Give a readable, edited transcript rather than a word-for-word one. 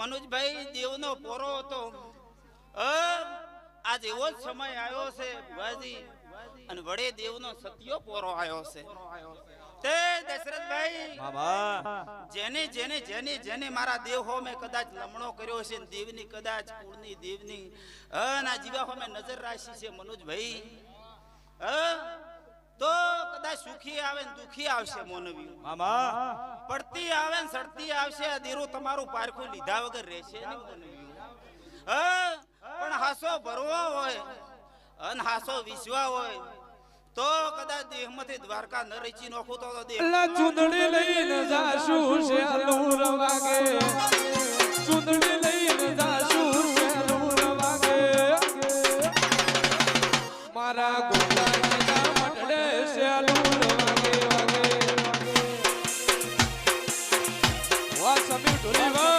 મનોજભાઈ દેવનો પોરો હતો. આજ એવો જ સમય આવ્યો છે ભુવાજી, અને વડે દેવનો સત્યો પોરો આવ્યો છે. તે દશરથભાઈ જેને જેને જેને જેને મારા દેવ હો મેં કદાચ લમણો કર્યો છે, દેવની કદાચ કુળની દેવની ના જીવા હો મેં નજર રાખી છે મનોજભાઈ, તો કદાચ સુખી આવે ને દુખી આવશે મોનવી. પડતી આવે ને સડતી આવશે, આ દેરો તમારું પારખું લીધા વગર રહેશે ને મોનવી. પણ હાસો ભરવો હોય અને હાસો વિશ્વા હોય તો કદાચ દેહમાંથી દ્વારકા ન રચી નોખું તો દેહ ચૂંદડી લઈને જાશું શેલુર વાગે, ચૂંદડી લઈને જાશું શેલુર વાગે, મારા ગોલાના મઢડે શેલુર વાગે વાગે. વાહ સમી ઢોલી વાહ.